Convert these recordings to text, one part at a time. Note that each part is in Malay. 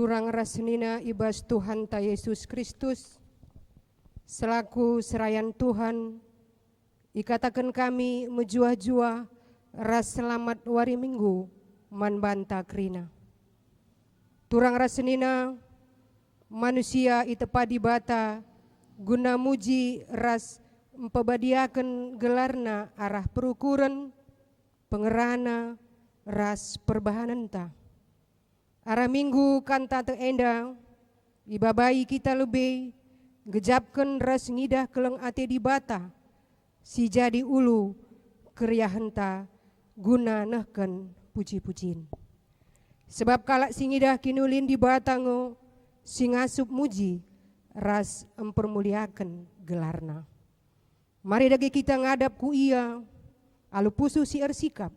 Turang rasnina ibas Tuhan ta Yesus Kristus, selaku serayan Tuhan, ikatakan kami menjua-jua ras selamat wari minggu man banta krina. Turang rasnina manusia itepadi bata guna muji ras empabadiakan gelarna arah perukuran pengerana ras perbahananta. Arah minggu kanta teenda ibabai kita lebih gejapkan ras ngidah keleng ate di bata si jadi ulu keryahenta guna nehken puji-pujin. Sebab kalak si ngidah kinulin di batango si ngasup muji ras empermuliakan gelarna. Mari dagi kita ngadap ku ia alu pusu si ersikap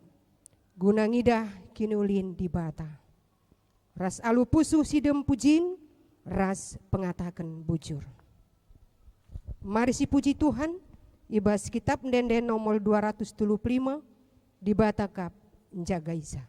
guna ngidah kinulin di bata. Ras alu pusu si dem pujin ras pengatakan bujur. Mari si puji Tuhan ibas kitab ndenden nomor 275 di bata kap njaga isa.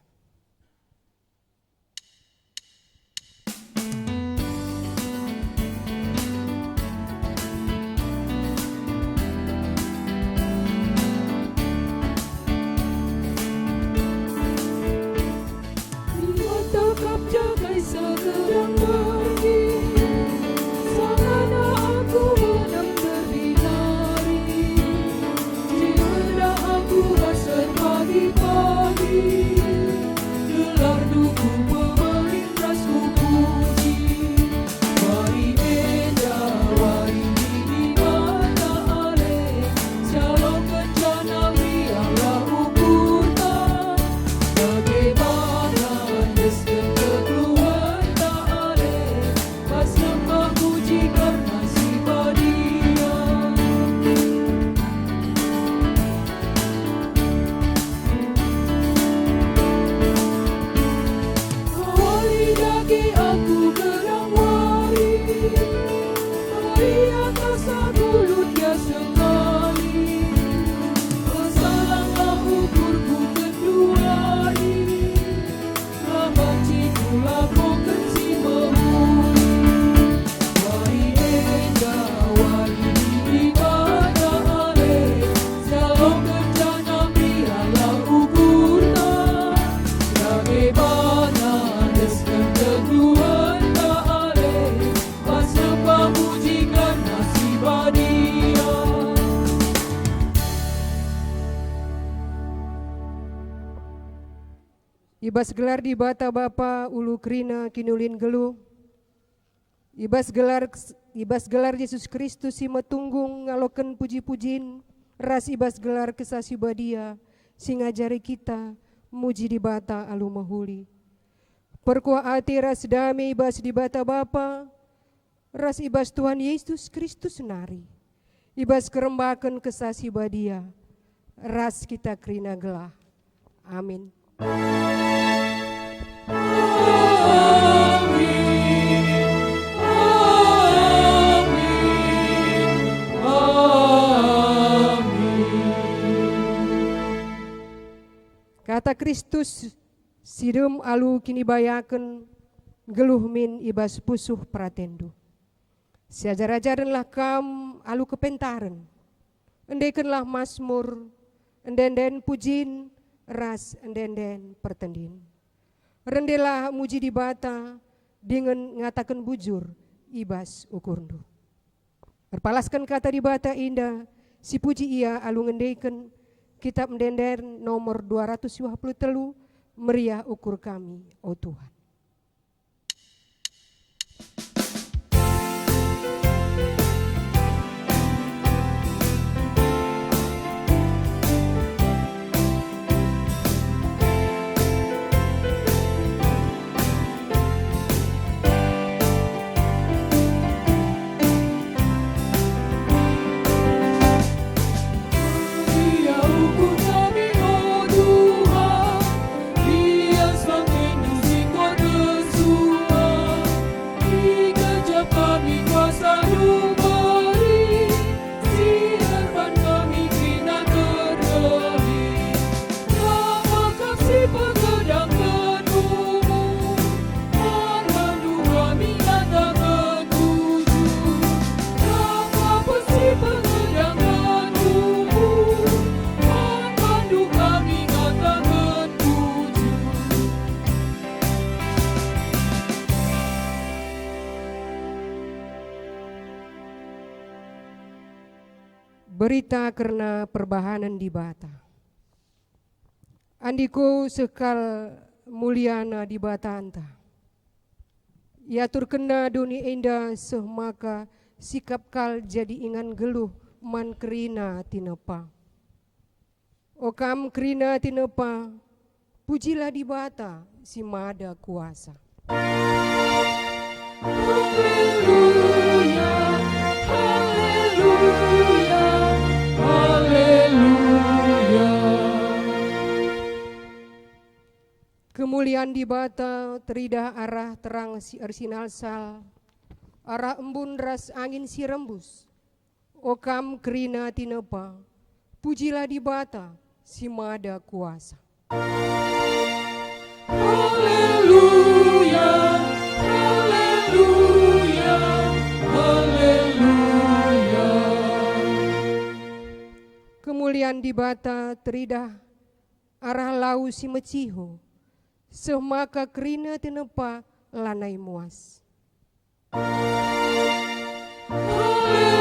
Ibas gelar di bata Bapa ulu krina kinulin gelu. Ibas gelar Yesus Kristus si metunggung ngaloken puji-pujin. Ras ibas gelar kesasi badia si ngajari kita muji di bata alu mahuli. Perkua ati ras dame ibas di bata Bapa. Ras ibas Tuhan Yesus Kristus nari. Ibas kerembakan kesasi badia. Ras kita krina gelah. Amin. Kata Kristus sidem alu kini bayaken geluh min ibas pusuh pratendu. Siajar-ajaranlah kam alu kepentaren. Endekenlah masmur, endenden pujin, ras endenden pertendin. Rendelah muji di bata dengan ngatakan bujur ibas ukurndu. Berpalaskan kata di bata indah si puji ia alu ngendeken kitab ndenden nomor 253 meriah ukur kami oh Tuhan. Dia sang Yesus Berita karena perbahanan di bata. Andiko sekal muliana di bata anta. Ya turkena doni enda sehmaka sikap kal jadi ingan geluh man kerina tinepa. Okam kerina tinepa, pujilah di bata si mada kuasa. Haleluya, haleluya, haleluya. Kemuliaan di bata teridah arah terang si arsinal sal, arah embun ras angin si rembus. Okam kerina tinepa, pujilah di bata si mada kuasa. Haleluya, haleluya, haleluya. Kemuliaan di bata teridah arah lau si meciho, semaka kerina tinepa lanai muas.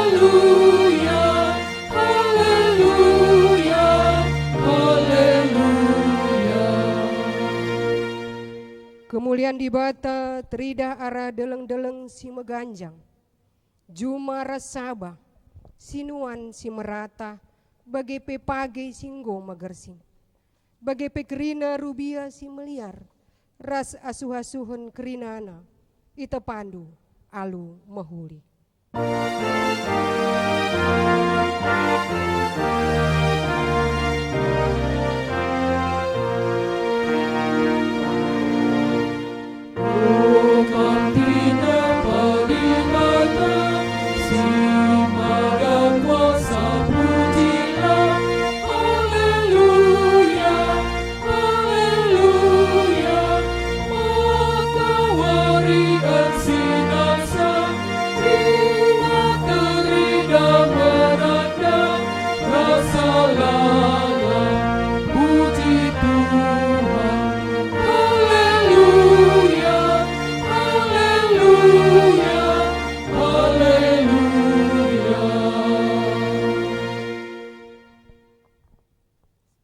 Haleluya, haleluya, haleluya. Kemuliaan di bata teridah arah deleng-deleng si meganjang, juma rasaba, sinuan si merata, bagai pepage singgo magersing, bagai pekerina rubia si meliar, ras asuh-asuhun kerinana, ita pandu alu mahuli.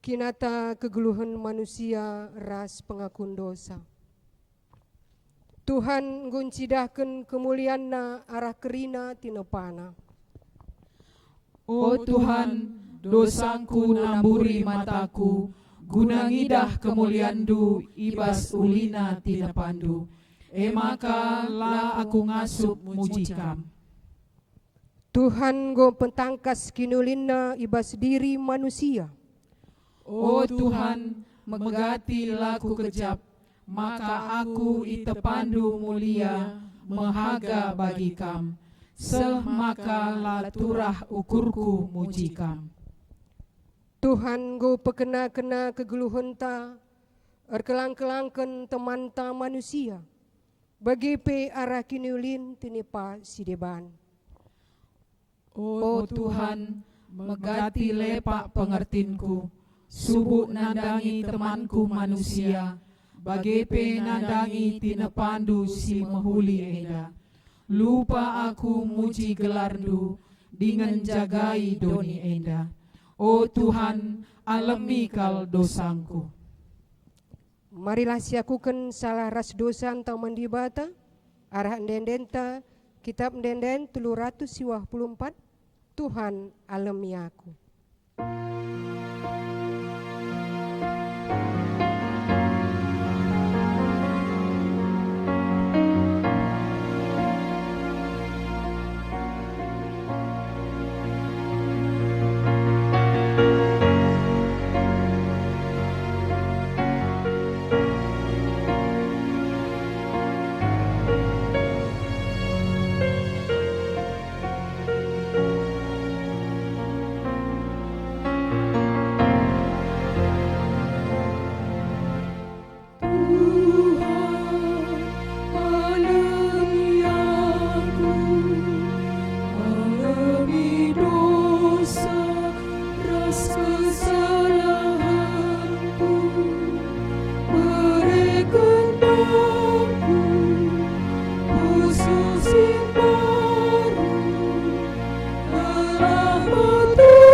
Kinata kegeluhan manusia ras pengakun dosa. Tuhan nguncidahkan kemulianna arah kerina tinepana. O Tuhan, dosangku namburi mataku, guna ngidah kemuliandu ibas ulina tinepandu. Maka la aku ngasup mujikam. Tuhan go pentangkas kinulinna ibas diri manusia. O Tuhan, megati laku kejap, maka aku itepandu mulia, mehaga bagi kam. Seh maka laturah ukurku mujikam. Tuhan go pekena-kena kegeluhenta, erkelang-kelangken temanta manusia, bagi pe arah kinulin tinipa sideban. O Tuhan, megati lepak pengertinku, subuh nandangi temanku manusia, bagepe nandangi tinepandu si mehuli enda. Lupa aku muji gelardu, dengan jagai doni enda. O Tuhan, alami kal dosangku. Marilah siakukan salah ras dosa antau mandibata, arah endendenta, kitab endenden 324, Tuhan alami aku. Baru telah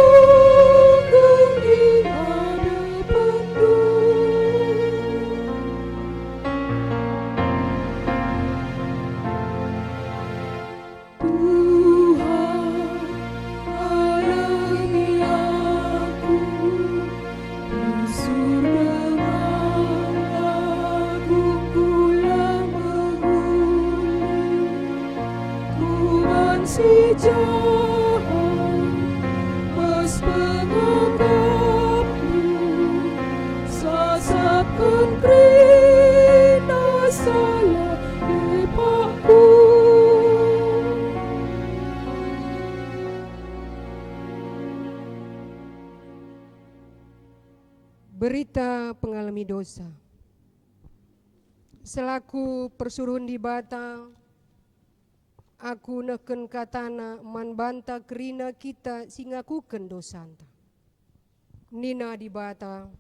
si jahat, pas pengagapmu, sasapkan krina saya lepakku. Berita pengalami dosa. Selaku persuruhan di bata, aku neken katana man banta kerina kita singakuken dosanta. Nina di bata,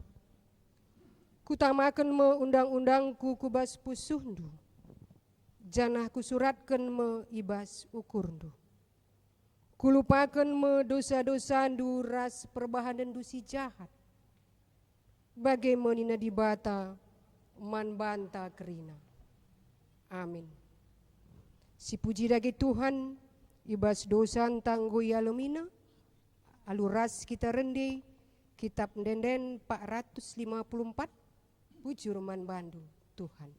kutamakan me undang-undangku kubas pusuhndu, janah kusuratkan me ibas ukurndu. Kulupakan me dosa-dosandu ras perbahanan dusi jahat. Bagaimana nina di bata, man banta kerina. Amin. Si puji dagi Tuhan, ibas dosan tanggo yalomina, aluras kita rendi, kitab Ndenden 454, bujur man bandu Tuhan.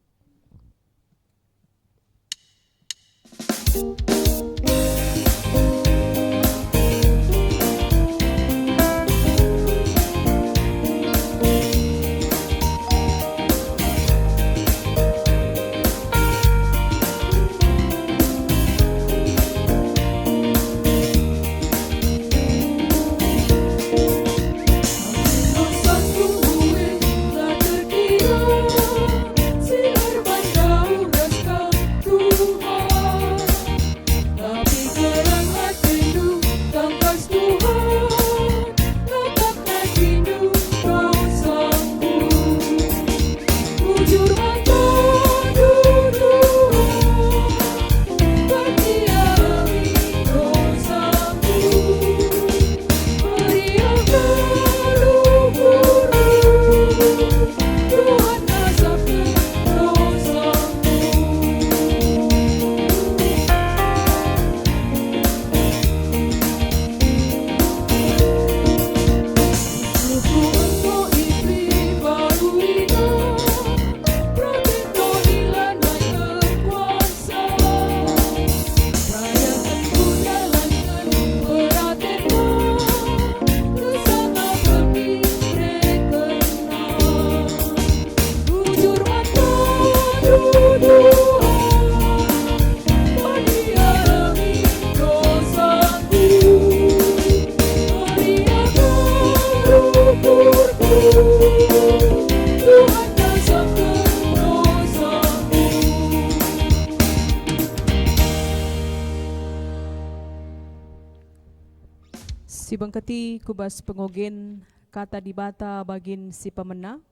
Si bangketi kubas pengogen kata di bata bagin si pemena.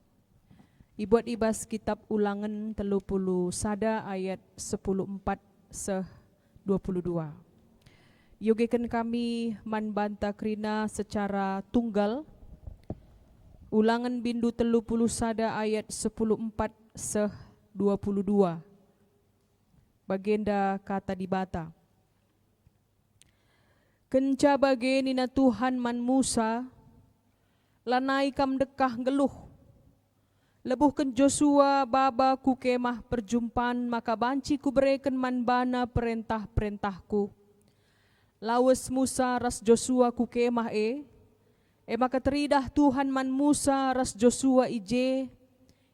Ibuat ibas kitab Ulangan 30 sada ayat 14 seh 22. Yogekan kami man banta krina secara tunggal. Ulangan bindu 30 sada ayat 14 seh 22. Bagenda kata di bata. Kenca bage nina Tuhan man Musa, lanai kam dekah geluh. Lebuhkan Joshua baba ku kemah perjumpaan, maka banci ku bereken man bana perintah-perintahku. Lawes Musa ras Joshua ku kemah maka teridah Tuhan man Musa ras Joshua ije,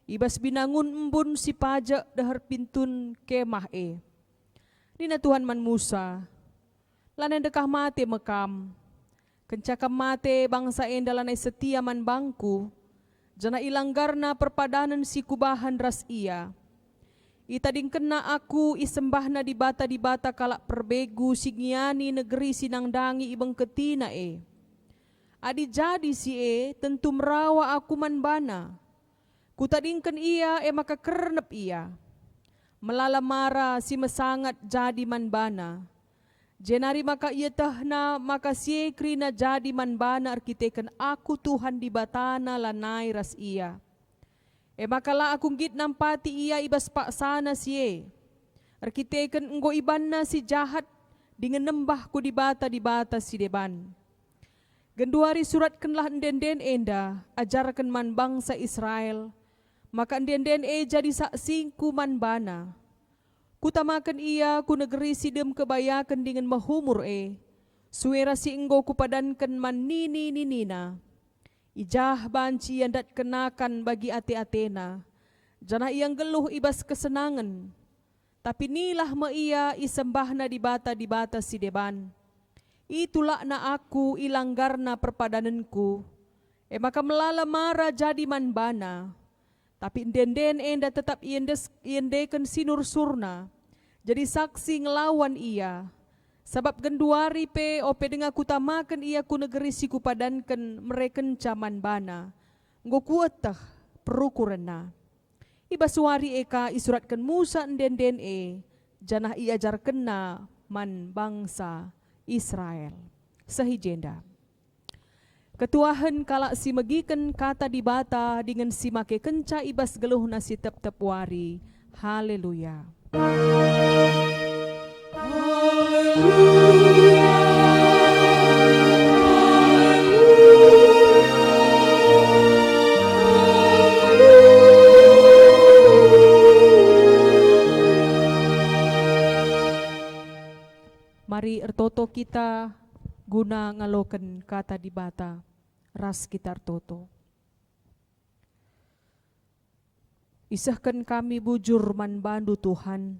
ibas binangun embun si pajak dahar pintun kemah Nina Tuhan man Musa, lanen dekah mate mekam, kencakam mate bangsa endalanai setia man bangku, jana ilanggarna perpadanan si kubahan ras ia. Itading kena aku isembahna di bata kalak perbegu singiani negeri sinangdangi ibang ketina Adi jadi si tentu merawa aku man bana. Kutadingkan ia maka kernep ia. Melala mara si mesangat jadi man bana. Jenari maka ia tahna maka siekri na jadi man bana arkiteken aku Tuhan di batana lanai ras ia. Maka la akong git nampati ia ibas paksana siye. Arkiteken enggo ibanna si jahat dengan nembah ku di bata si deban. Genduari suratkanlah endenden enda ajarkan man bangsa Israel. Maka endenden jadi saksingku man bana. Kutamakan ia ku negeri sidem kebayakan dengan mahumur suera si enggo kupadankan man nini. Ijah banci yang dat kenakan bagi ate-atena. Jana iyang geluh ibas kesenangan. Tapi nilah ma ia isembahna di bata si deban. Itulah na aku ilanggarna perpadananku. Maka melala mara jadi manbana. Tapi den enda tetap iendeken sinur surna. Jadi saksi ngelawan ia. Sebab genduari ope denga kutamakan ia ku negeri si kupadankan mereken caman bana. Nggo kuatah perukurena. Iba suari eka isuratkan Musa den janah iajarkan na man bangsa Israel. Sahijenda. Ketuahan kalak si megiken kata di bata dengan si make kenca ibas geluh na si tep wari. Haleluya. Mari ertoto kita guna ngaloken kata di bata ras kita ertoto. Isahkan kami bujur man bandu Tuhan.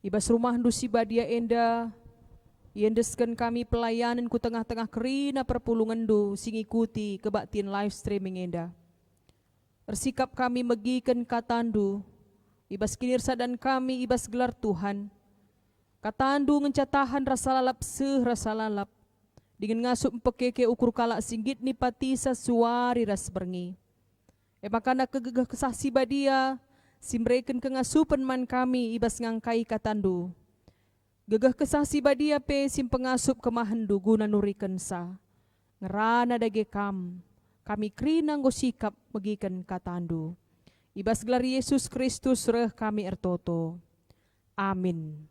Ibas rumah ndu si badia enda, iendeskan kami pelayanan ku tengah-tengah kerina perpulungan du sing ikuti kebaktian live streaming enda. Ersikap kami megiken katandu, ibas kinirsa dan kami ibas gelar Tuhan. Katandu ngencatahan rasa lalap, dengan ngasup empekeke ukur kalak singgit ni patisa suari ras berngi. Makana kegegah kesah si badia, simreken kengasupan man kami ibas ngangkai katandu. Gegah kesah si badia sim pengasup kemahandu guna nuriken sa. Ngerana dage kami krina nggo sikap megiken katandu. Ibas gelar Yesus Kristus reh kami ertoto. Amin.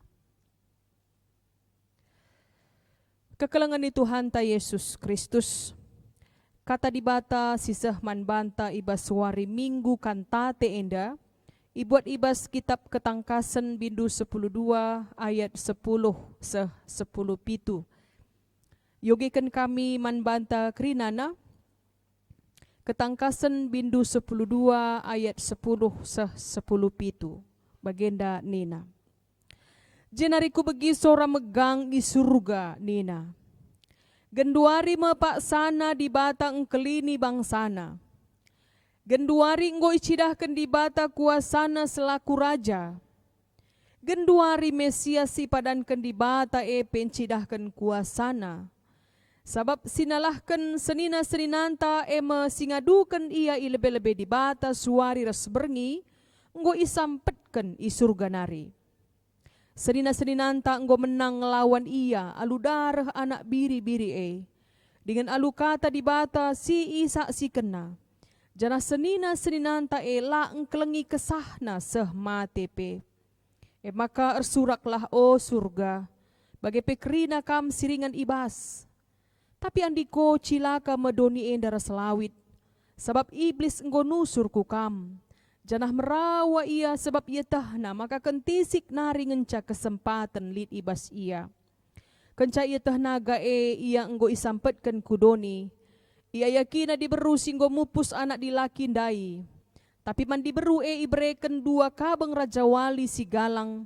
Kekelengan ni Tuhan ta Yesus Kristus. Kata di bata sisah man banta ibas wari minggu kantate enda. Ibuat ibas kitab ketangkasan bindu 12 ayat 10 pitu. Yogikan kami man banta krinana. Ketangkasan bindu 12 ayat 10 pitu. Bagenda nina. Jenariku begi sora megang di surga nina. Genduari mepak sana di bata engkelini bangsana. Genduari enggo icidahkan di bata kuasana selaku raja. Genduari Mesias si padankan di bata pencidahkan kuasana. Sabab sinalahkan senina-seninanta singadukan ia ilebe-lebe di bata suari ras berngi. Enggo isampetkan i surga nari. Senina-seninanta enggo menang ngelawan ia alu darah anak biri-biri dengan alu kata di bata si isa si kena. Jana senina-seninanta la engkelengi kesahna seh matepe. Maka ersuraklah surga bagi pekrina kam siringan ibas. Tapi andiko cilaka medoni endara selawit. Sebab iblis enggo nusur ku kam. Janah merawa ia sebab ia tahna maka kentisik nari ngenca kesempatan lid ibas ia. Kenca ia tahnaga ia enggo isampetkan kudoni. Ia yakina diberu singgo mupus anak dilaki dai. Tapi man diberu ibreken 2 kabang raja wali si galang.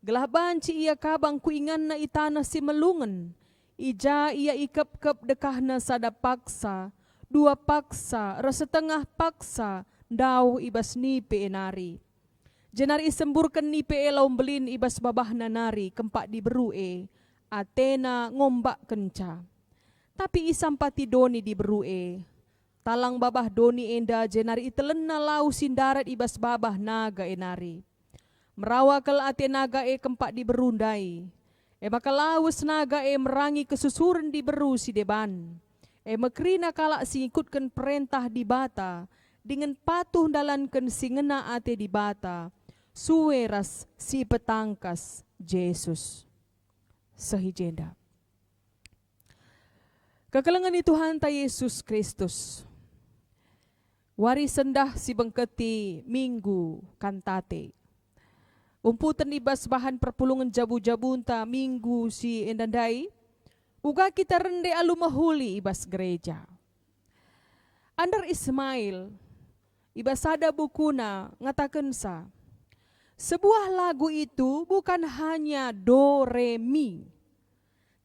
Gelah banci ia kabang kuingan na itana si melungan. Ija ia ikap-kap dekahna sada paksa. 2 paksa rasa tengah paksa. Daw ibas nipe nari. Jenari semburkan nipe laum belin ibas babahna nari kempak diberu Atena ngombak kenca. Tapi isampati doni diberu talang babah doni enda jenari itelena lau sindarat ibas babah naga nari. Merawakal Atenaga kempak diberundai. Maka laus naga merangi kesusuran diberu si deban. Mekrina kalak singikutkan perintah di bata. Dengan patuh dalankan singena ate di bata, suweras si petangkas Yesus. Sahijenda. Kekelengan ni Tuhan ta Yesus Kristus. Wari sendah si bengketi minggu kantate. Umputan ibas bahan perpulungan jabu-jabunta minggu si endandai. Uga kita rende alu mahuli ibas gereja. Andar Ismail, ibas ada bukuna ngatakan sa, sebuah lagu itu bukan hanya do, re, mi,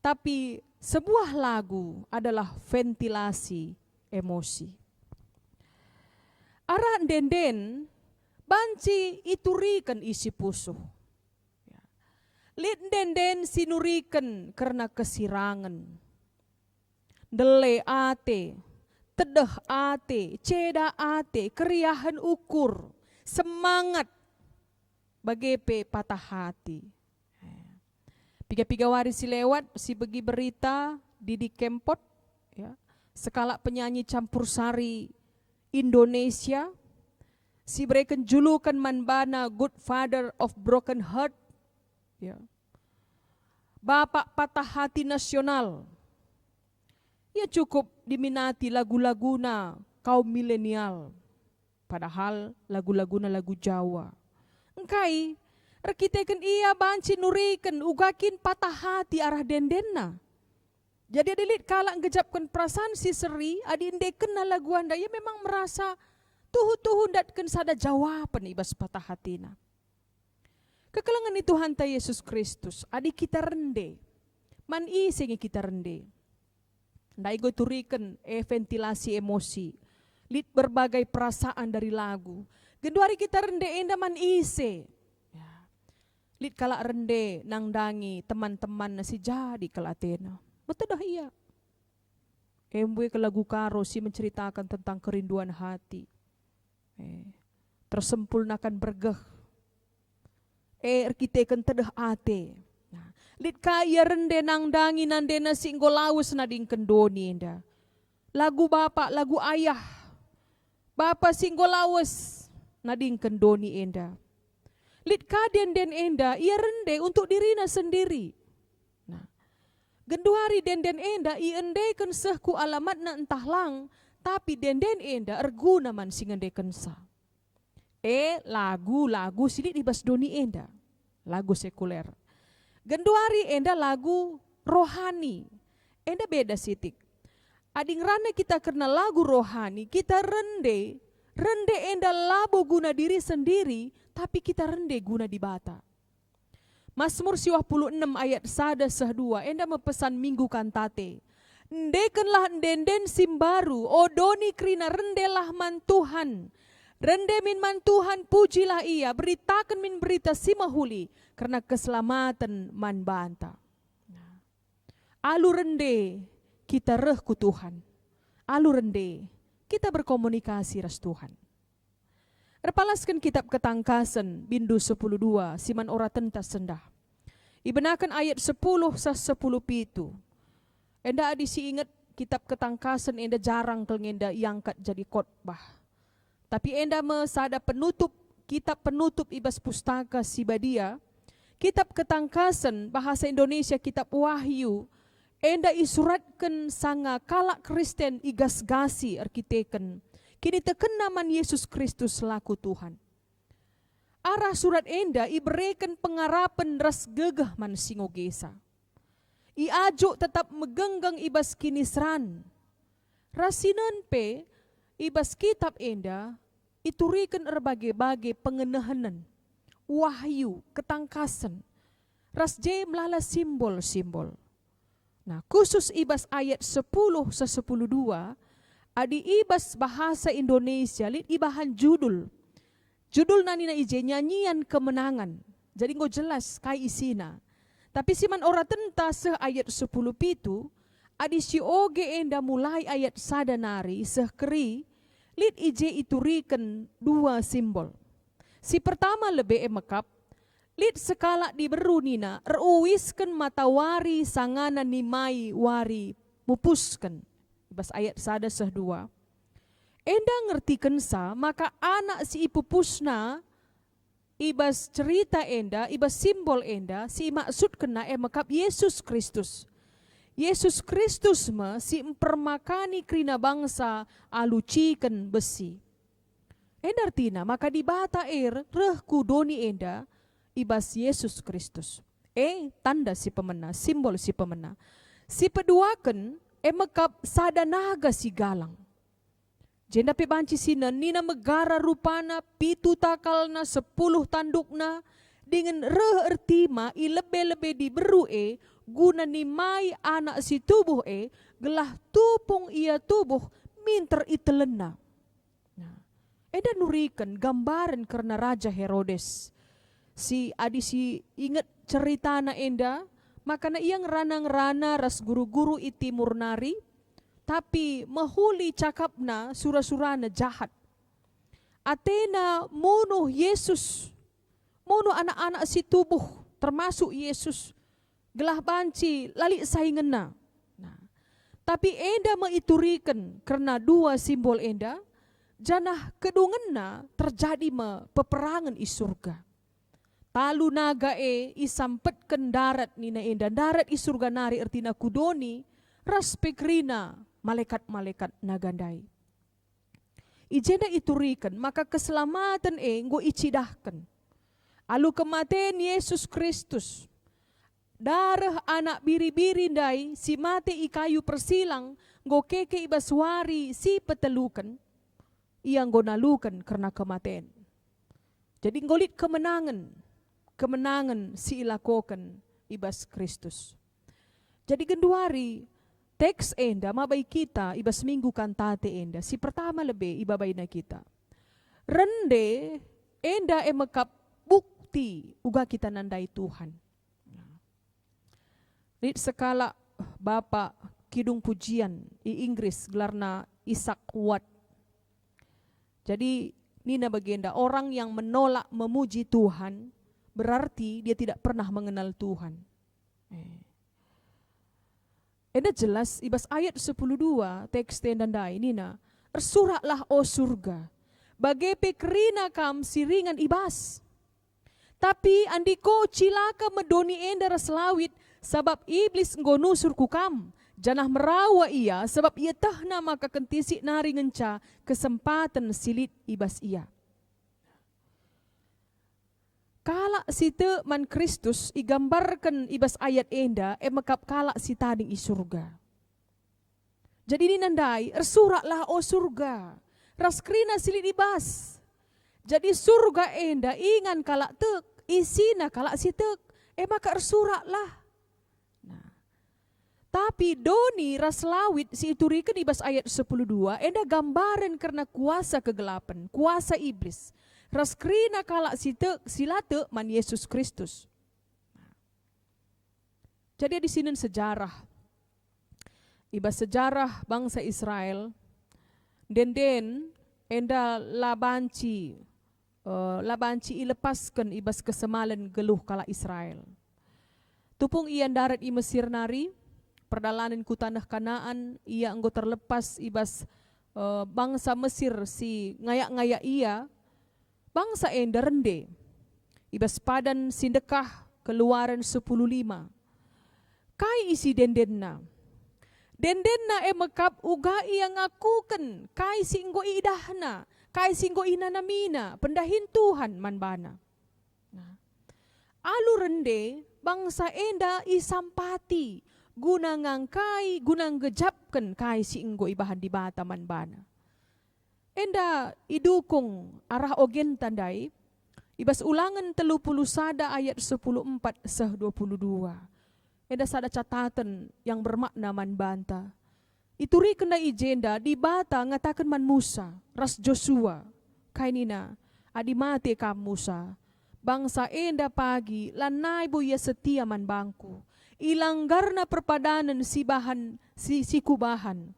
tapi sebuah lagu adalah ventilasi emosi. Arah denden, banci iturikan isi pusuh. Lid denden sinurikan karena kesirangan. Dele ate, tedeh ate, ceda ate, keriahan ukur, semangat bagepe patah hati. Piga-piga wari si lewat, si bagi berita, Didi Kempot, ya, skala penyanyi campur sari Indonesia, si berikan julukan manbana Good Father of Broken Heart, ya. Bapak patah hati nasional. Ya cukup diminati lagu-laguna kaum milenial. Padahal lagu-laguna lagu Jawa. Engkai, rekiteken iya banci nuriken ugakin patah hati arah dendenna. Jadi adilit kalak ngejapkan perasaan si seri, adi indeken na lagu anda, ya memang merasa tuhu-tuhu ndatken sada jawaban ibas patah hatina. Kekelangan itu Tuhan Yesus Kristus, adi kita rende, man isengi kita rende. Ndai go turiken ventilasi emosi, lit berbagai perasaan dari lagu. Genduari kita rende enda man ise. Ya. Lit kala rende nang dangi teman-teman nasi jadi kelatena. Betul dah iya. Embwe ke lagu karo si menceritakan tentang kerinduan hati. Tersempurnakan bergeh. Kita tedah ate. Nah, lit kaya rende nang dangi nandena singgo laus nading kendoni enda. Lagu bapak, lagu ayah. Bapak singgo laus nading kendoni enda. Lit kaden den enda ia rende untuk dirina sendiri. Nah, genduari den enda ia endeken sehku alamat na entah lang, tapi den enda erguna man singendeken sa. Lagu sidik dibas doni enda, lagu sekuler. Genduari enda lagu rohani, enda beda sitik. Ading rana kita karena lagu rohani, kita rende enda labo guna diri sendiri, tapi kita rende guna dibata. Mazmur 26 ayat 1-2, enda mepesan minggu kantate. Ndekenlah ndenden simbaru, odoni krina rendelah man Tuhan. Rende min man Tuhan pujilah ia, beritakan min berita si mahuli, karena keselamatan man banta. Alu rende kita reh ku Tuhan. Alu rende kita berkomunikasi ras Tuhan. Repalaskan kitab ketangkasan bindu 10:2, siman ora tentas sendah. Ibenakan ayat 10-10 pitu. Enda adisi ingat kitab ketangkasan enda jarang kelengenda iangkat jadi khotbah. Tapi enda mesada penutup, kitab penutup ibas pustaka Sibadia, kitab ketangkasan bahasa Indonesia kitab Wahyu, enda isuratkan sanga kalak Kristen igas-gasi arkiteken, kini teken naman Yesus Kristus selaku Tuhan. Arah surat enda iberikan pengarapan ras gegah man singogesa. Iajuk tetap megenggang ibas kinisran. Rasinan pe, ibas kitab enda, iturikan erbagai-bagai pengenahanan, wahyu, ketangkasan, ras je melala simbol-simbol. Nah, khusus ibas ayat 10-10-2, adi ibas bahasa Indonesia, lit ibahan judul. Judul nanina ije nyanyian kemenangan. Jadi nggak jelas kai isina. Tapi siman ora tenta seh ayat 10 pitu, adi si oge enda mulai ayat sadanari seh keri, lit ije iturikan dua simbol. Si pertama lebih emekap, lit sekala diberu nina, eruwiskan matawari sangana nimai wari mupuskan. Ibas ayat sada seh dua. Enda ngertikan sa, maka anak si ipupusna, ibas cerita enda, ibas simbol enda, si maksud kena emekap Yesus Kristus. Yesus Kristus ma si mempermakani krina bangsa alucikan besi. Enda artina maka di bata reh kudoni enda ibas Yesus Kristus. Tanda si pemena, simbol si pemena. Si peduaken, mekap sadanaga si galang. Jenda pe banci sina, nina megara rupana, 7 takalna, 10 tandukna, dengan ertima ilebe-lebe di beru guna ni mai anak si tubuh gelah tupung ia tubuh minter itelena. Nah, eda nurikan gambaran karena Raja Herodes. Si adi si ingat cerita na enda, makana iyang ranang-rana ras guru-guru iti murnari, tapi mahuli cakapna sura-surana jahat. Atena munuh Yesus, munuh anak-anak si tubuh, termasuk Yesus. Gelah banci, lali saingan na. Nah, tapi enda maiturikan karena 2 simbol enda, janah kedungan na terjadi peperangan i surga. Talu naga isampetkan darat nina enda, darat i surga nari ertina kudoni, ras pekrina malaikat-malaikat nagandai. Ijenda iturikan, maka keselamatan nggo icidahkan. Alu kematian Yesus Kristus, darah anak biri-biri dai, si mati i kayu persilang, nggo keke ibaswari si petelukan, ia nggo nalukan karena kematian. Jadi ngolit kemenangan si ilakokan ibas Kristus. Jadi genduari, teks enda mabay kita ibas minggu kantate enda, si pertama lebih ibabay na kita. Rende enda mekap bukti uga kita nandai Tuhan. Rit sekala Bapak kidung pujian i Inggris gelarna Isaac Watt. Jadi nina bagenda orang yang menolak memuji Tuhan berarti dia tidak pernah mengenal Tuhan. Eda jelas ibas ayat 10:2 teks tendandai nina, "Ersuraklah o surga, bagai pekrina kam siringan ibas. Tapi andiko cilaka medoni enda selawit, sabab iblis nggonusur kukam. Janah merawa ia, sebab ia tahna maka kentisi nari ngenca kesempatan silit ibas ia." Kala site man Kristus igambarkan ibas ayat enda mekap kala si tading i surga. Jadi ini nandai, ersuraklah o surga, raskrina silit ibas. Jadi surga enda ingan kala tek, isina kala si tek, maka ersuraklah. Nah, tapi doni raslawit si iturikan ibas ayat 10:2 enda gambaran karena kuasa kegelapan, kuasa iblis. Raskrina kala silate man Yesus Kristus. Jadi di sini sejarah. Ibas sejarah bangsa Israel. Den enda labanci ilepaskan ibas kesemalan geluh kala Israel. Tupung ian darat i Mesir nari, perdalanan ku tanah Kanaan, ia enggo terlepas ibas bangsa Mesir si ngayak-ngayak ia, bangsa enda rende. Ibas padan sindekah Keluaran 10:5. Kai isi dendenna. Dendenna mekap uga ia ngakuken kai singgo idahna, kai singgo inanamina, pendahin Tuhan manbana. Nah, alu rende bangsa enda isampati guna ngangkai, guna ngejapken kai singgo ibahan di bata manbana. Enda idukung arah ogen tandai, ibas ulangan 30 ayat 14 seh 22. Enda sada catatan yang bermakna man banta. Ituri kena ijenda di bata ngatakan man Musa, ras Joshua, kainina, adi mati kam Musa. Bangsa enda pagi, lanai buya setia man bangku. Ilanggarna perpadanan si kubahan.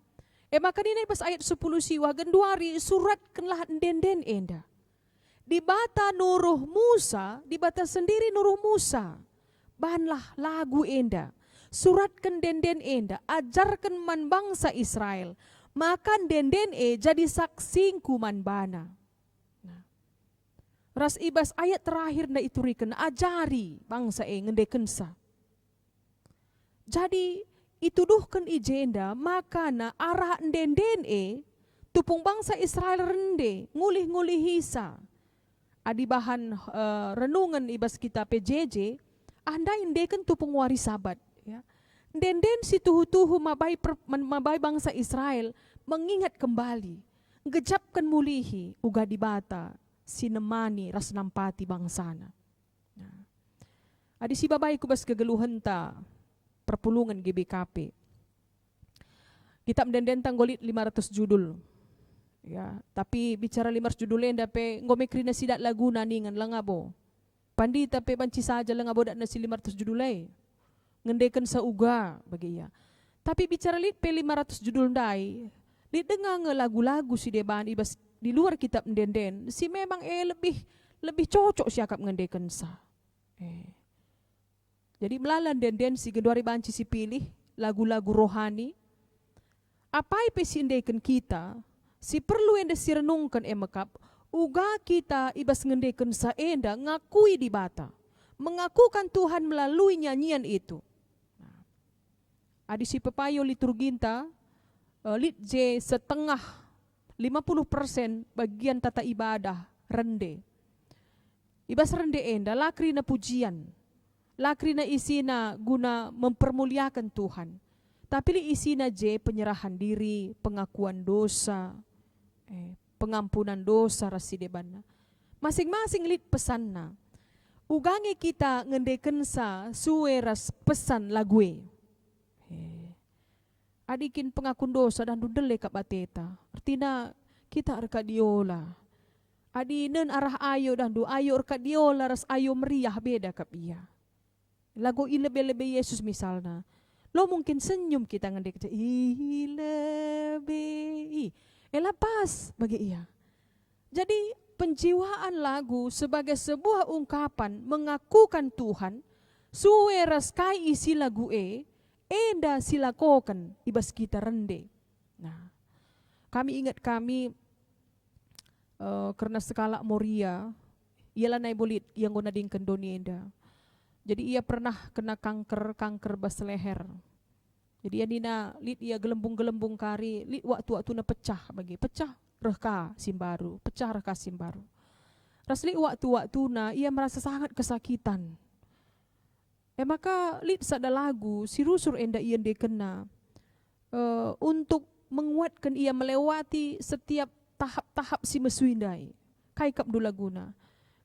Maka nina pas ayat 10 siwa genduari surat kenlah den enda. Di bata nuruh Musa, di bata sendiri nuruh Musa. Bahanlah lagu enda. Suratkan den enda, ajarkan man bangsa Israel. Makan den jadi saksingku man bana. Nah, ras ibas ayat terakhir na iturikan, ajari bangsa ngendekensa. Jadi ituduhkan ijenda makana arah den tupung bangsa Israel rende ngulih-ngulih hisa. adi bahan renungan ibas kita PJJ, anda indeken tu penguari sabat. Ya. Den si tuhu-tuhu mabai bangsa Israel mengingat kembali, ngejapkan mulihi uga di bata sinemani ras nampati bangsana. Nah. Adi si babai kubas kegeluhan ta perpulungan GBKP. Kita mendenden tanggolit 500 judul. Ya, tapi bicara 500 judul enda pe ngomekri na sidat laguna ningan langabo. Pandi tapi banci saja langabo dak nasi 500 judul ay. Ngendekan sa uga bagi iya. Tapi bicara lit pe 500 judul ndai, lit dengar lagu-lagu si deban ibas di luar kitab mendenden, si memang lebih cocok siakap ngendekan sa. Jadi melalan denden si geduari banci si pilih lagu-lagu rohani. Apa ipe si ngendekan kita, si perlu enda si renungkan emakap, uga kita ibas ngendekan sa enda ngakui di bata, mengakukan Tuhan melalui nyanyian itu. Adi si pepayo liturginta, lit J setengah 50% bagian tata ibadah rende. Ibas rende enda lakri na pujian, lakri na isina guna mempermuliakan Tuhan. Tapi li isina J penyerahan diri, pengakuan dosa, pengampunan dosa rasi debana. Masing-masing lit pesan na. Ugangi kita ngendeken sa sueras pesan lagwe. Adikin pengakun dosa dan dudele kap bateta. Artinya kita arka diola. Adi nen arah ayo dan du ayo arka diola ras ayo meriah beda kap iya. Lagu ilebe-lebe Yesus misalnya. Lo mungkin senyum kita ngedek ilebe. Lapas bagi iya. Jadi penjiwaan lagu sebagai sebuah ungkapan mengakukan Tuhan. Sueras kai isi lagu enda silakokan ibas kita rende. Nah, kami ingat karena skala Moria, ialah nai bolit yang guna dingken doni enda. Jadi ia pernah kena kanker bas leher. Jadi ia lit ia gelembung kari, lit waktu na pecah reka simbaru. Ras lit waktu na ia merasa sangat kesakitan. Maka lit sada lagu si rusur enda ia dekena untuk menguatkan ia melewati setiap tahap-tahap si mesuindai. Kai kap du laguna.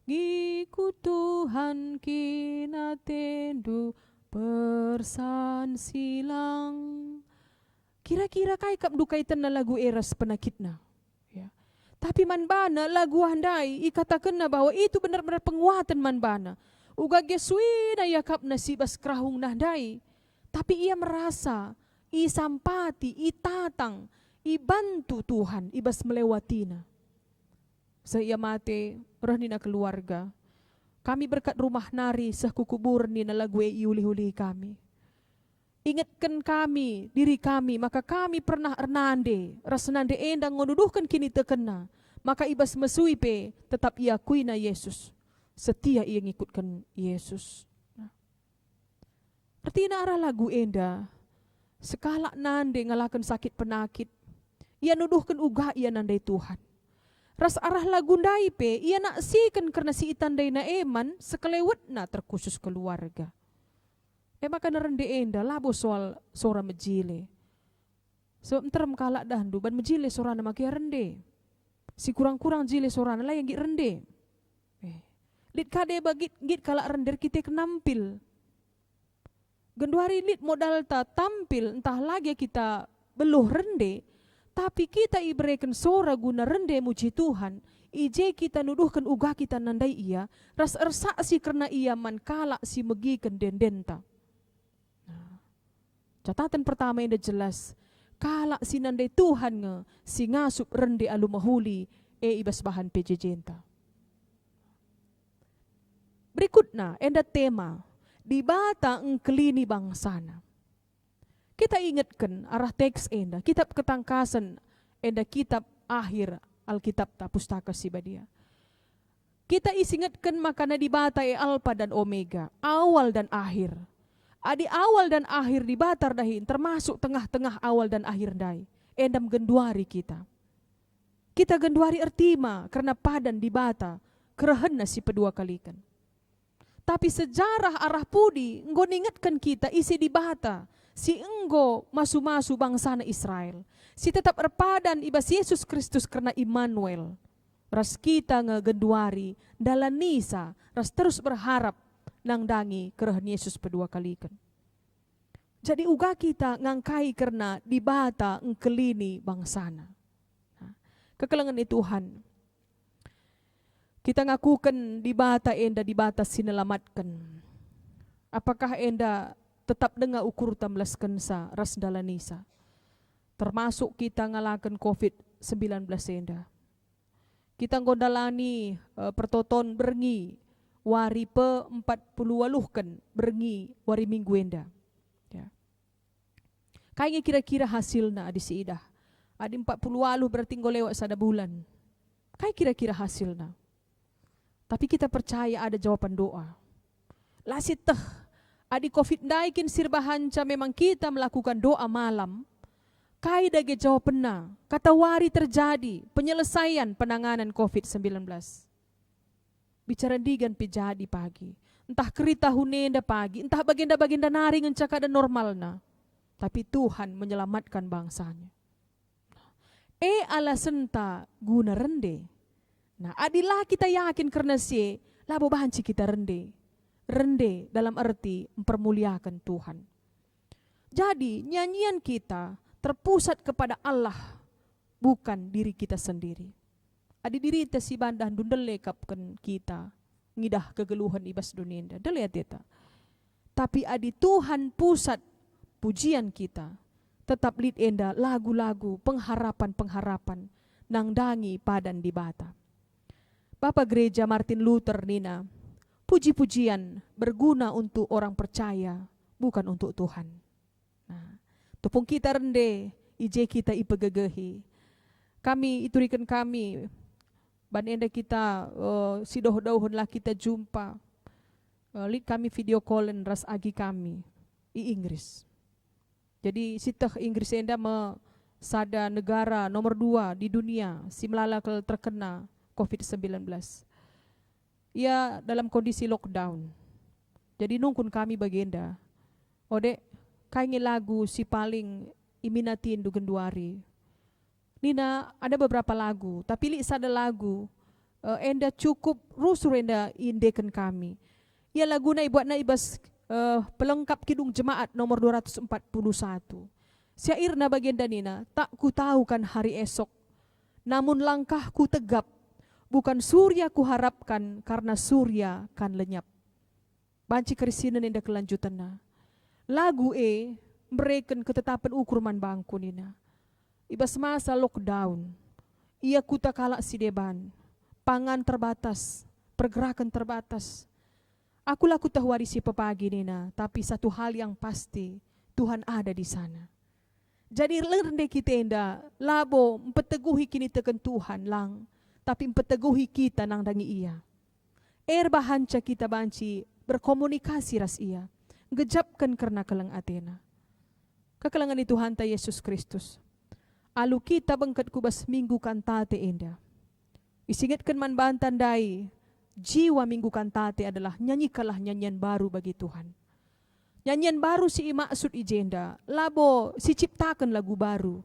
Giku Tuhan kinatendu persan silang. Kira-kira kai kap du kaitan na lagu eras penakitna. Ya. Tapi manbana lagu handai ikatakan na bahwa itu benar-benar penguatan manbana. Uga gesui na yakap nasibas krahung nahdai. Tapi ia merasa, isampati, itatang, ibantu Tuhan, ibas melewatinya. Sa ia mati, roh ni na keluarga. Kami berkat rumah nari sah kukubur ni na lagwe iuli-uli kami. Ingatkan kami, diri kami, maka kami pernah ernande, rasnande endang ngonuduhkan kini tekena. Maka ibas mesuipe, tetap ia kui na Yesus. Setia ia ngikutkan Yesus. Artinya arah lagu enda, sekala nande ngalakan sakit penakit, ia nuduhkan uga ia nandai Tuhan. Ras arah lagu ndai pe, ia naksikan karena si itandai na eman, sekelewet na terkhusus keluarga. Maka narende enda, labo soal sora mejile. So enterem kalak dandu, ban mejile sorana makia rende. Si kurang-kurang jile sorana lah yang git rende. Lit kade bagit git kalak render kita kenampil. Genduari lit modal ta tampil entah lagi kita beluh rende, tapi kita iberikan sora guna rende muji Tuhan, ije kita nuduhkan uga kita nandai ia, ras ersaksi karena ia man kalak si megikan dendenta. Nah, catatan pertama yang jelas, kalak si nandai Tuhan nge, si ngasup rende alu mahuli, ibas bahan PJJ. Berikutnya, enda tema, di bata engkelini bangsana. Kita ingatkan arah teks enda, kitab ketangkasan, enda kitab akhir Alkitab ta pustaka sibadia. Kita isingatkan makana di bata alfa dan omega, awal dan akhir. Adi awal dan akhir di batar dahin, termasuk tengah-tengah awal dan akhir dahi. Endam genduari kita. Kita genduari ertima, karena padan di bata, kerehen si pedua kalikan. Tapi sejarah arah pudi enggo ningatkan kita isi di bata si enggo masu-masu bangsa na Israel. Si tetap erpadan ibas Yesus Kristus karena Immanuel. Ras kita ngegenduari dalam nisa ras terus berharap nang dangi kerehen Yesus pedua kalikan. Jadi uga kita ngangkai karena di bata engkelini bangsana. Kekelengan Tuhan. Kita ngakukan di bata enda di bata sinelamatkan. Apakah enda tetap dengar ukur tamlaskan sa ras dalanisa. Termasuk kita ngalakan COVID-19 enda. Kita ngondalani pertoton berengi wari pe 40 kan berengi wari minggu enda. Ya. Kayaknya kira-kira hasilna adi siidah. Adi 40 berarti ngolewat sada bulan. Kayak kira-kira hasilna. Tapi kita percaya ada jawaban doa. Lasit teh, adi COVID-19 sirbahanca memang kita melakukan doa malam. Kai dage jawabanna, kata wari terjadi penyelesaian penanganan COVID-19. Bicara digan pijadi pagi. Entah kerita hunenda pagi, entah bagenda-bagenda naring encak ada normalna. Tapi Tuhan menyelamatkan bangsanya. Alasenta guna rende. Nah, adilah kita yakin karena si labo bahanci kita rende. Rende dalam arti mempermuliakan Tuhan. Jadi nyanyian kita terpusat kepada Allah, bukan diri kita sendiri. Adi diri kita si bandah dundelekapkan kita ngidah kegeluhan ibas dunia. Delihat kita. Tapi adi Tuhan pusat pujian kita. Tetap lid enda lagu-lagu pengharapan-pengharapan nang dangi padan di bata. Bapak Gereja Martin Luther nina, puji-pujian berguna untuk orang percaya, bukan untuk Tuhan. Nah, tupung kita rende, ije kita ipegegehi. Kami iturikan kami, ban enda kita si doh-dohon lah kita jumpa. Lid kami video callen ras agi kami i Inggris. Jadi sitah Inggris enda sada negara nomor 2 di dunia si melala terkena COVID-19. Ia dalam kondisi lockdown. Jadi nungkun kami bagenda. Ode kaingi lagu si paling iminatin du genduari. Nina ada beberapa lagu, tapi li sada lagu enda cukup rusur enda indeken kami. Ia lagu na ibuat na ibas pelengkap kidung jemaat nomor 241. Syair na bagenda nina, tak ku tahu kan hari esok, namun langkahku tegap, bukan surya ku harapkan karena surya kan lenyap. Banci kerisinan indah kelanjutan na. Lagu mereken ketetapan ukurman bangku nina. Ibas masa lockdown, ia kuta kalak si deban, pangan terbatas, pergerakan terbatas. Akulah ku tahu warisi pepagi nina, tapi satu hal yang pasti, Tuhan ada di sana. Jadi lernde kita enda, labo mempeteguhi kini teken Tuhan lang, tapi mempeteguhi kita nang dangi ia. Bahanca kita banci berkomunikasi ras ia, ngejapkan karena kelang Athena. Kekelangan itu Tuhan ta Yesus Kristus. Alu kita bengket kubas minggu kantate enda. Isingatkan man bantan dai, jiwa minggu kantate adalah nyanyikanlah nyanyian baru bagi Tuhan. Nyanyian baru si maksud ijenda, labo si ciptakan lagu baru.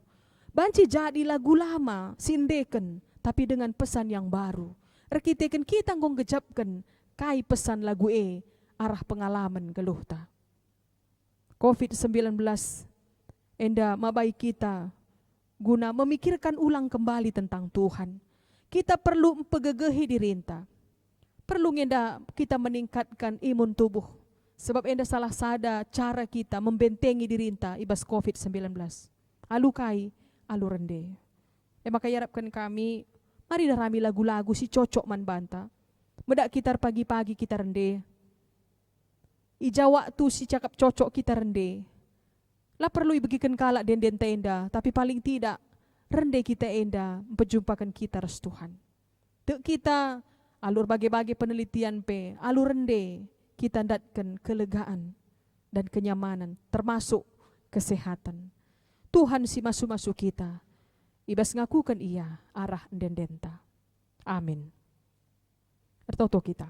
Banci jadi lagu lama, sindeken, tapi dengan pesan yang baru. Rekiteken kita ngong gejapkan, kai pesan lagu arah pengalaman geluhta. COVID-19, enda mabai kita, guna memikirkan ulang kembali tentang Tuhan. Kita perlu mempegegehi dirinta. Perlu ngenda kita meningkatkan imun tubuh. Sebab enda salah sada cara kita membentengi dirinta ibas COVID-19. Alu kai, alu rende. Maka harapkan kami, mari darami lagu-lagu si cocok man banta. Medak kita pagi-pagi kita rende. Ija waktu si cakap cocok kita rende. Lah perlu ibagikan kalak den tenda, tapi paling tidak rende kita enda memperjumpakan kita ras Tuhan. Tek kita alur bagi-bagi penelitian alur rende kita datkan kelegaan dan kenyamanan termasuk kesehatan. Tuhan si masuk-masuk kita. Ibas ngakukan ia arah dendenta. Amin. Ertoto kita.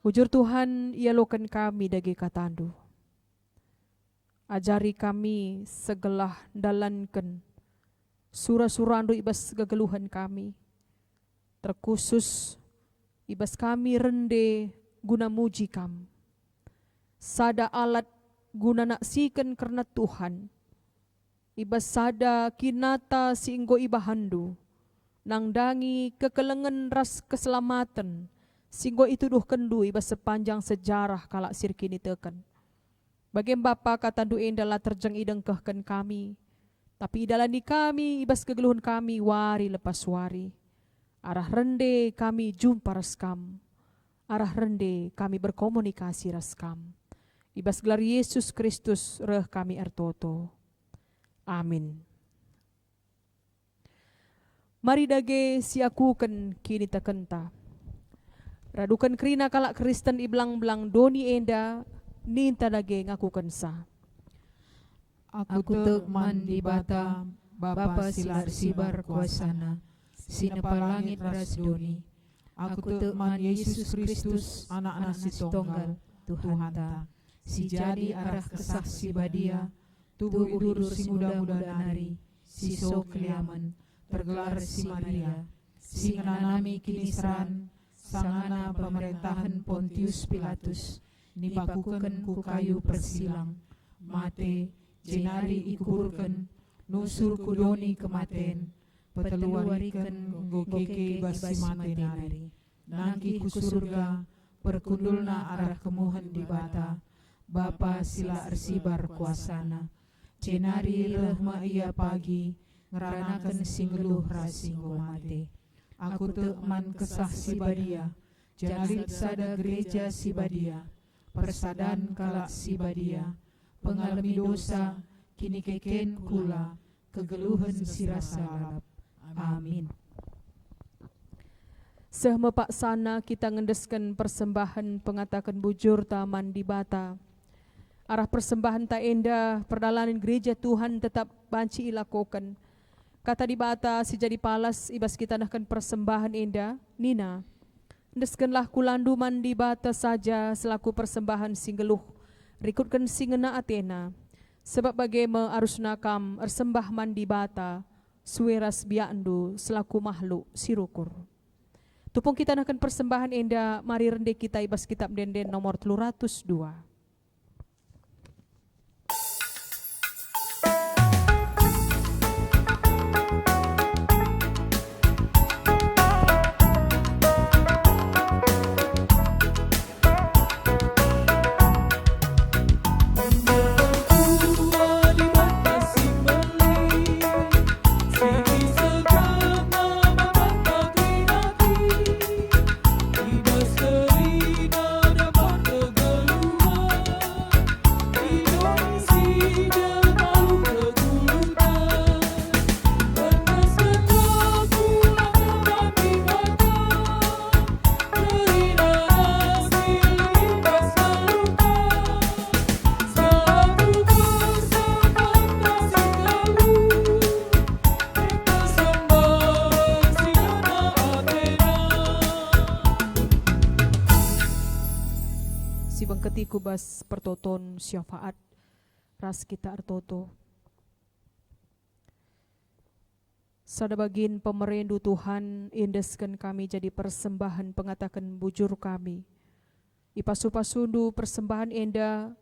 Ujur Tuhan ialokan kami dagi katandu. Ajari kami segelah dalankan sura-surandu ibas gegeluhan kami. Terkhusus ibas kami rende guna muji kam. Sada alat guna naksikan karena Tuhan. Ibas sada kinata siinggo ibahandu. Nangdangi kekelengan ras keselamatan. Singgo itu duh kendu ibas sepanjang sejarah kalak sirkini teken. Bagaimana Bapa katandu endalah terjeng idengkehkan kami. Tapi idalani kami ibas kegeluhan kami wari lepas wari. Arah rende kami jumpa raskam. Arah rende kami berkomunikasi raskam. Ibas gelar Yesus Kristus reh kami ertoto. Amin. Mari dage siakuken kini tekenta. Radukan kerina kalak Kristen iblang-belang doni enda ninta dage ngakuken sa. Aku tek mandi bata, Bapa silar sibar kuasana, sinepa langit ras doni. Aku tek man Yesus Kristus, anak-anak si tonggal, Tuhan ta. Si jadi arah kesah si badia, tubuh udur si muda-muda nari, si so keliaman, tergelar si Maria, si ngenanami kini seran, sangana pemerintahan Pontius Pilatus, nipakuken ku kayu persilang, mate, jenari ikuburken, nusur kudoni kematen, peteluariken gokeke basi mate nari, nangki ku surga, perkundulna arah kemuhan di bata, Bapa sila ersibar kuasana, jenari rehma ia pagi, ngeranakan singgeluh rasinggo mate. Aku tek man kesah si badia, janarit sada gereja si badia, persadan kalak si badia, pengalami dosa, kini keken kula, kegeluhan si rasa lalap. Amin. Sehme pak sana kita ngendeskan persembahan pengatakan bujur taman di bata. Arah persembahan tak endah, perdalanan gereja Tuhan tetap banci ilakokan. Kata di bata si jadi palas ibas kita nahkan persembahan endah, Nina. Ndeskenlah kulandu mandi bata saja selaku persembahan singgeluh. Rikutkan singena Athena. Sebab bagaimana arus nakam ersembah mandi bata, sueras biandu selaku makhluk sirukur. Tupung kita nahkan persembahan endah, mari rende kita ibas kitab denden nomor 302. Kubas pertoton syafaat ras kita artoto. Sada bagin pemerendu Tuhan indeskan kami jadi persembahan pengatakan bujur kami. Ipasu-pasundu persembahan enda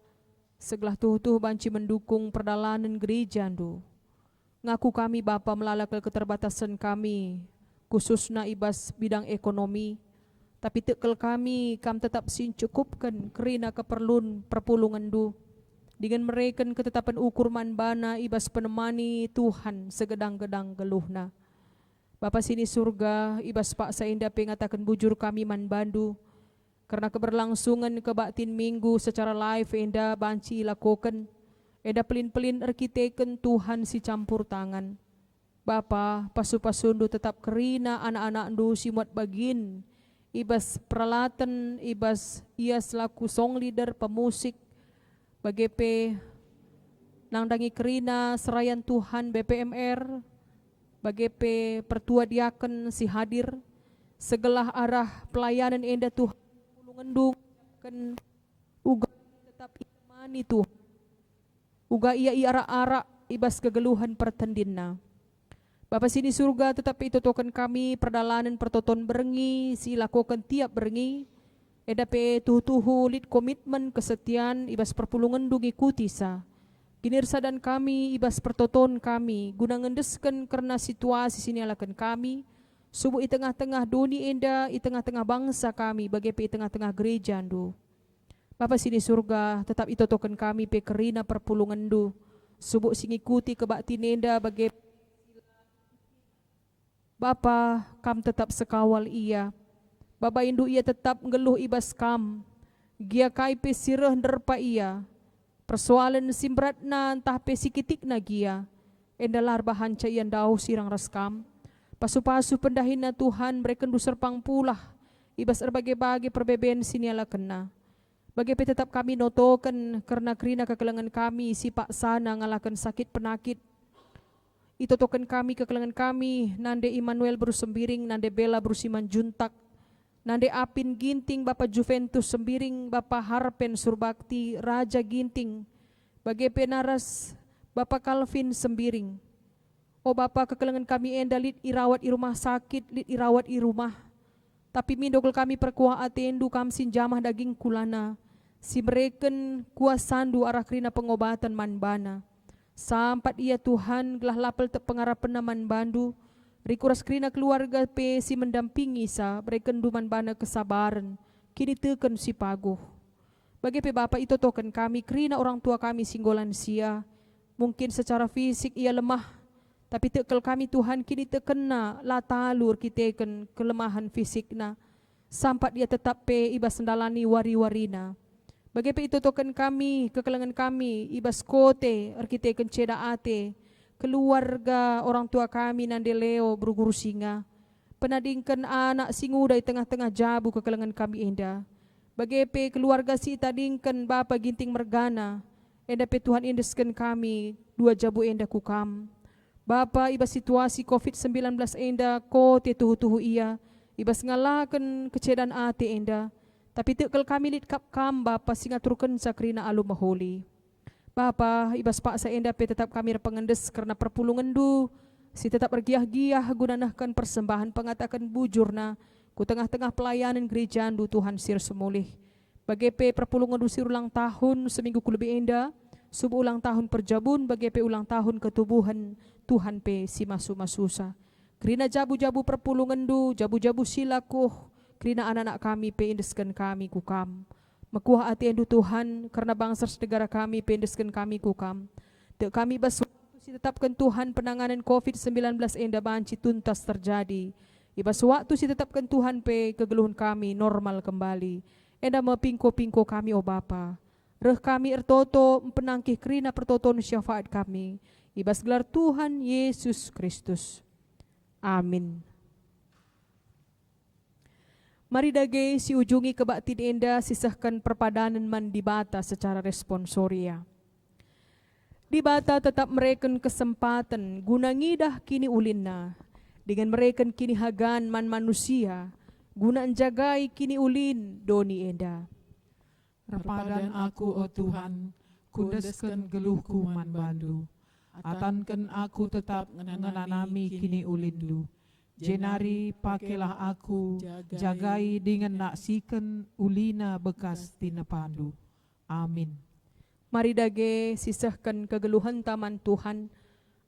segelah tuh banci mendukung perdalanan gereja ndu. Ngaku kami Bapa melalakal keterbatasan kami khususna ibas bidang ekonomi. Tapi tekel kami kam tetap sincukupkan kerina keperluan perpulungan du. Dengan mereka ketetapan ukur manbana ibas penemani Tuhan segedang-gedang geluhna. Bapa sini surga ibas pak sainda pengatakan bujur kami manbandu. Karena keberlangsungan kebatin minggu secara live enda banci lakukan. Enda pelin-pelin arkiteken Tuhan si campur tangan. Bapa pasu-pasundu tetap kerina anak-anak du simuat bagin. Ibas peralatan, ibas ia selaku song leader, pemusik, BGP, nangdangi kerina, serayan Tuhan, BPMR, Bagepe pertua diaken si hadir, segelah arah pelayanan enda Tuhan, pulungendung kan uga tetap imani Tuhan. Uga ia ara-ara ibas kegeluhan pertendinna. Bapa sini surga tetap itotokan kami perdalanan pertoton berengi, si lakukan tiap berengi, edape tuhu-tuhu lit komitmen kesetiaan ibas perpulungendung ikuti sa. Kinirsa dan kami ibas pertoton kami guna ngendesken karena situasi sini alakan kami subuh i tengah-tengah doni enda i tengah-tengah bangsa kami bagepe i tengah-tengah gereja andu. Bapa sini surga tetap itotokan kami pe kerina perpulungan du subuh singikuti kebaktin enda bagepe Bapa kam tetap sekawal ia. Bapa indu ia tetap ngeluh ibas kam. Gia kai pe sireh nerpa ia. Persoalan simbratna entah pe sikitik na gia. Endalar bahan cayan dau sirang raskam. Pasu-pasu pendahina Tuhan mereka serpang pulah. Ibas erbage-bage perbeben siniala kena. Bagepe tetap kami notokan karena kerina kekelangan kami si pak sana ngalakan sakit penakit. Itotokan kami kekelangan kami nande Immanuel berusembiring nande Bella berusiman juntak. Nande Apin Ginting, Bapak Juventus Sembiring, Bapak Harpen Surbakti, Raja Ginting, Bagepe Naras, Bapak Calvin Sembiring. Oh Bapak kekelangan kami enda lit irawat i rumah sakit, lit irawat i rumah. Tapi mindogol kami perkuah atendu kamsin jamah daging kulana. Si mereken kuasandu arah kerina pengobatan manbana. Sampat ia Tuhan gelah lapel te pengarapan man bandu. Rikuras kerina keluarga pe si mendampingi sa bereken duman bana kesabaran kini teken si paguh. Bagi pe Bapa itotokan kami kerina orang tua kami singgolan sia. Mungkin secara fisik ia lemah, tapi tekel kami Tuhan kini tekena latalur kiteken kelemahan fisikna. Sampat dia tetap pe ibas sendalani wari-warina. Bagi pe itotokan kami kekelangan kami ibas kote arkiteken ceda ate. Keluarga orang tua kami nande Leo berguru singa. Penadingkan anak singuda di tengah-tengah jabu kekelangan kami enda. Bagepe keluarga si tadingkan Bapa Ginting Mergana. Enda pe Tuhan indeskan kami 2 jabu enda kukam. Bapa ibas situasi COVID-19 enda kote tuhu-tuhu ia. Ibas ngalakan kecedan ate enda. Tapi tekel kami lit kap kam Bapa singaturkan sakrina alu maholi. Bapa, ibas pak sa enda pe tetap kami pengendes karena perpulungan du. Si tetap bergiah-giah gunanahkan persembahan pengatakan bujurna. Ku tengah-tengah pelayanan gereja du Tuhan sir semulih. Bagepe perpulungan du sir ulang tahun seminggu ku lebih enda. Subuh ulang tahun perjabun bagepe ulang tahun ketubuhan Tuhan pe si masu-masusa. Kerina jabu-jabu perpulungan du, jabu-jabu silakuh. Kerina anak-anak kami pe indeskan kami kukam. Mekuah hati endu Tuhan karena bangsa negara kami pendeskan kami kukam. Dek kami bas waktu si tetapkan Tuhan penanganan COVID-19 enda banci tuntas terjadi. Ibas waktu si tetapkan Tuhan pe kegeluhan kami normal kembali. Enda mepingko-pingko kami o Bapa. Reh kami ertoto penangkih kerina pertoton syafaat kami. Ibas gelar Tuhan Yesus Kristus. Amin. Mari dage si ujungi kebaktin enda sisahkan perpadanan man dibata secara responsoria. Dibata tetap mereken kesempatan guna ngidah kini ulinna. Dengan mereken kini hagan man manusia. Guna jagai kini ulin doni enda. Repadan aku o Tuhan, kudesken geluhku man bandu. Atanken aku tetap ngenanami kini ulindu. Jenari pakelah aku, jagai dengan naksikan ulina bekas tina pandu. Amin. Mari dage sisahkan kegeluhan taman Tuhan,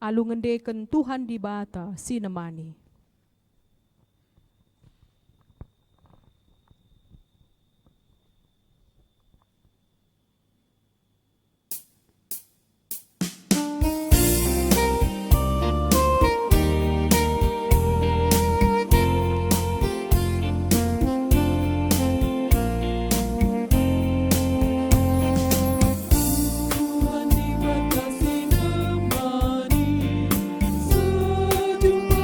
alu ngendeken Tuhan di bata sinemani. Sejumpa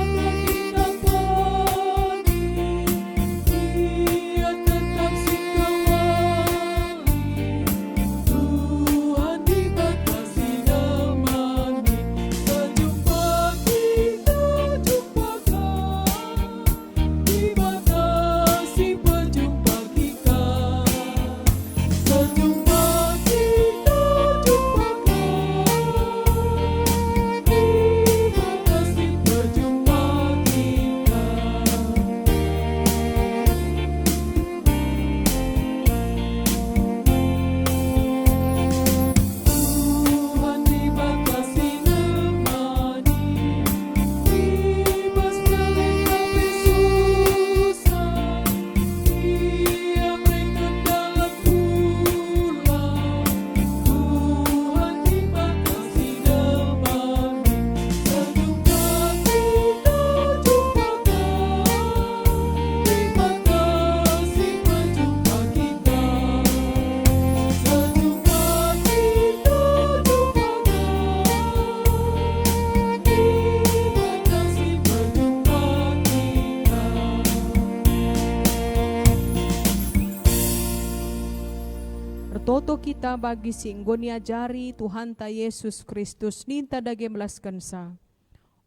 kita bagi singgoni ajari Tuhan ta Yesus Kristus ninta dage melaskan sa.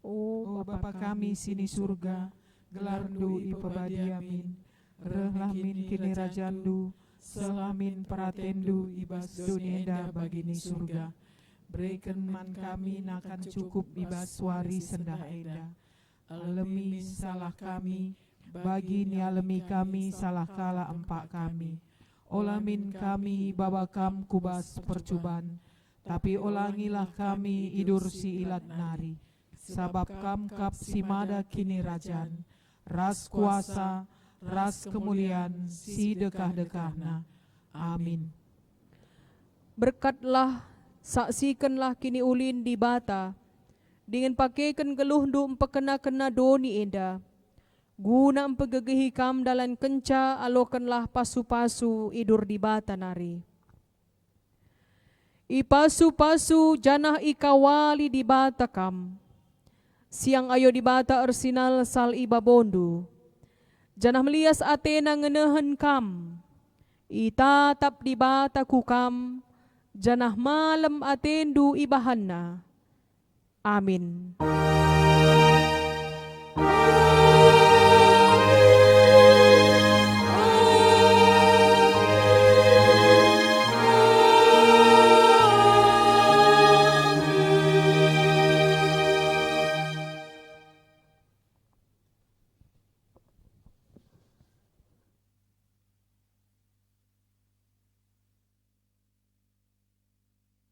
O Bapa kami sini surga, gelarndu ipabadiamin, rehlamin kini rajandu, selamin paratendu ibas dunia bagini surga. Berikan man kami nakan cukup ibas wari sendah eda. Alemi salah kami, bagi ni alemi kami salah kala empak kami. Olamin kami babakam kubas percuban, tapi olangilah kami idur si ilat nari. Sabab kam kap si mada kini rajan, ras kuasa, ras kemuliaan, si dekah-dekahna. Amin. Berkatlah, saksikanlah kini ulin di bata, dengan pakaikan geluh du empekena-kena doni enda. Guna empegegehi kam dalam kenca alokanlah pasu-pasu idur di bata nari. Ipasu-pasu janah ikawali di bata kam. Siang ayo di bata arsinal sal iba bondu. Janah melias atena ngenehen kam. Itatap di bata kukam. Janah malam atendu ibahanna. Amin.